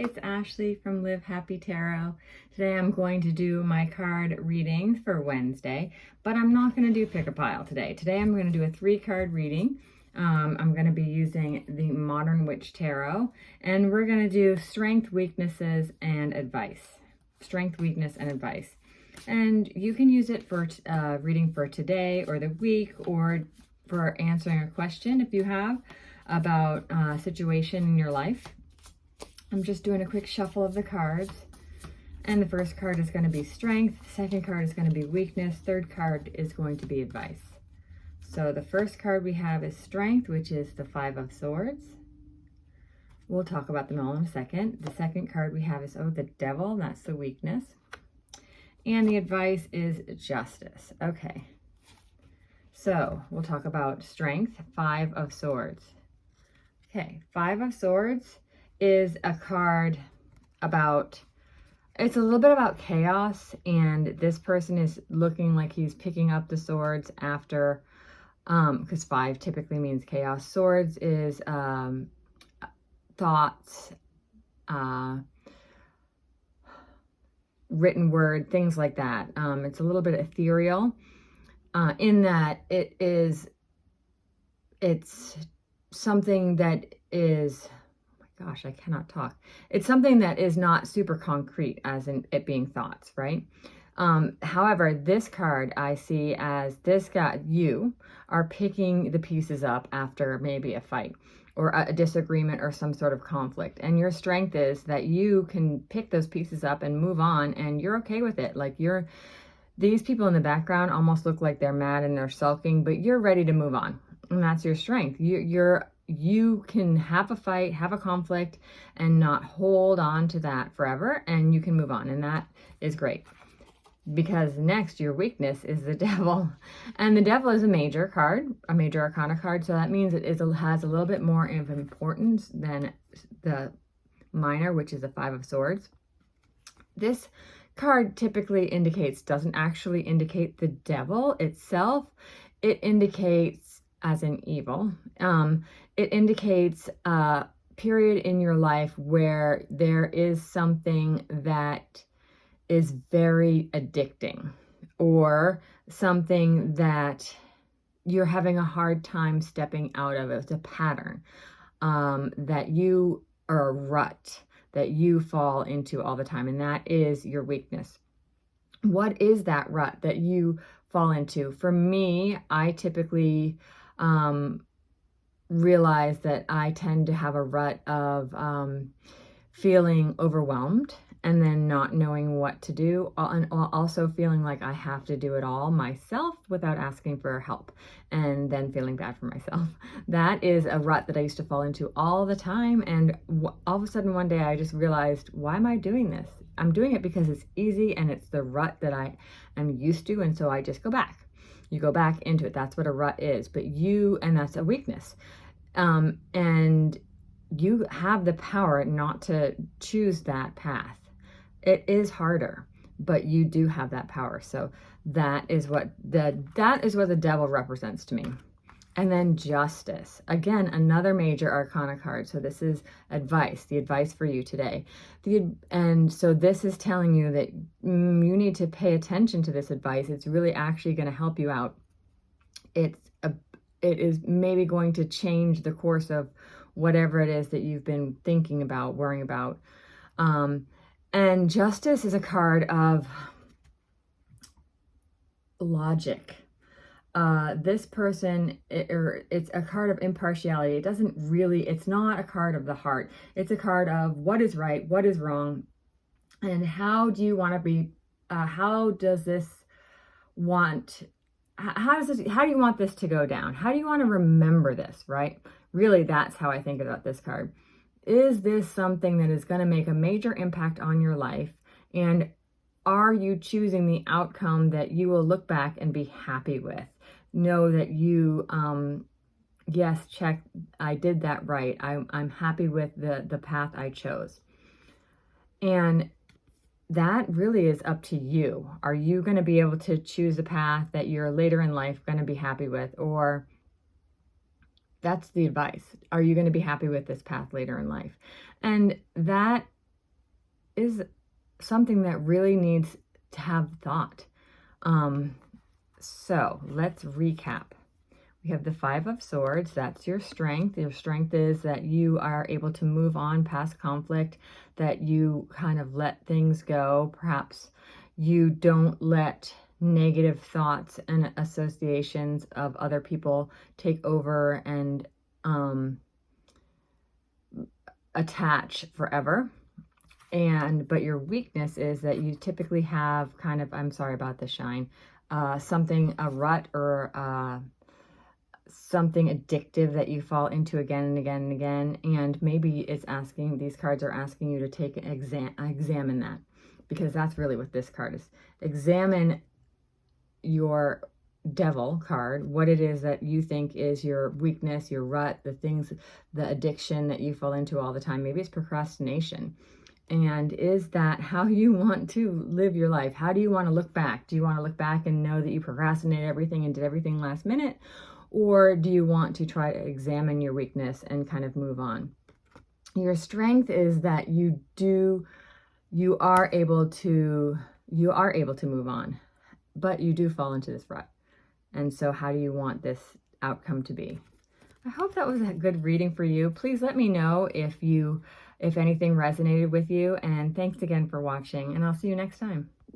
it's Ashley from Live Happy Tarot. Today I'm going to do my card readings for Wednesday, but I'm not going to do pick a pile today. Today I'm going to do a 3-card reading. I'm going to be using the Modern Witch Tarot, and we're going to do strength, weaknesses, and advice. Strength, weakness, and advice. And you can use it for reading for today or the week, or for answering a question if you have about a situation in your life. I'm just doing a quick shuffle of the cards. And the first card is going to be strength. Second card is going to be weakness. Third card is going to be advice. So the first card we have is strength, which is the 5 of Swords. We'll talk about them all in a second. The second card we have is, the Devil. That's the weakness. And the advice is justice. Okay. So we'll talk about strength, 5 of Swords. Okay, 5 of Swords is a card about, it's a little bit about chaos, and this person is looking like he's picking up the swords after, because 5 typically means chaos. Swords is thoughts, written word, things like that. It's a little bit ethereal in that it's something that is, gosh, I cannot talk. It's something that is not super concrete, as in it being thoughts, right? However, this card I see as this guy, you are picking the pieces up after maybe a fight or a disagreement or some sort of conflict. And your strength is that you can pick those pieces up and move on, and you're okay with it. Like these people in the background almost look like they're mad and they're sulking, but you're ready to move on. And that's your strength. You can have a fight, have a conflict, and not hold on to that forever, and you can move on, and that is great. Because next, your weakness is the Devil, and the Devil is a major card, a major arcana card, so that means it has a little bit more of importance than the minor, which is the 5 of Swords. This card typically doesn't actually indicate the devil itself. It indicates as in evil. It indicates a period in your life where there is something that is very addicting, or something that you're having a hard time stepping out of. It's a pattern that you are a rut that you fall into all the time, and that is your weakness. What is that rut that you fall into? For me, I typically realize that I tend to have a rut of feeling overwhelmed and then not knowing what to do, and also feeling like I have to do it all myself without asking for help, and then feeling bad for myself. That is a rut that I used to fall into all the time, and all of a sudden one day I just realized, why am I doing this? I'm doing it because it's easy and it's the rut that I am used to, and so I just go back. You go back into it. That's what a rut is, and that's a weakness. And you have the power not to choose that path. It is harder, but you do have that power. So that is what the Devil represents to me. And then justice, again, another major arcana card. So this is advice, the advice for you today. And so this is telling you that you need to pay attention to this advice. It's really actually going to help you out. It is maybe going to change the course of whatever it is that you've been thinking about, worrying about. And justice is a card of logic. This person, it's a card of impartiality. It's not a card of the heart. It's a card of what is right, what is wrong, and how do you want to be, how do you want this to go down? How do you want to remember this, right? Really, that's how I think about this card. Is this something that is going to make a major impact on your life? And are you choosing the outcome that you will look back and be happy with? Know that you, yes, check, I did that right. I'm happy with the path I chose. And that really is up to you. Are you going to be able to choose a path that you're later in life going to be happy with? Or that's the advice. Are you going to be happy with this path later in life? And that is something that really needs to have thought. So let's recap. We have the Five of Swords. That's your strength. Your strength is that you are able to move on past conflict, that you kind of let things go. Perhaps you don't let negative thoughts and associations of other people take over and attach forever. But your weakness is that you typically have kind of, I'm sorry about the shine, something, a rut or something addictive that you fall into again and again and again. And maybe it's asking, these cards are asking you to take an examine that, because that's really what this card is. Examine your Devil card, what it is that you think is your weakness, your rut, the things, the addiction that you fall into all the time. Maybe it's procrastination. And is that how you want to live your life? How do you want to look back? Do you want to look back and know that you procrastinated everything and did everything last minute? Or do you want to try to examine your weakness and kind of move on? Your strength is that you are able to move on, but you do fall into this rut. And so how do you want this outcome to be? I hope that was a good reading for you. Please let me know if anything resonated with you. And thanks again for watching, and I'll see you next time.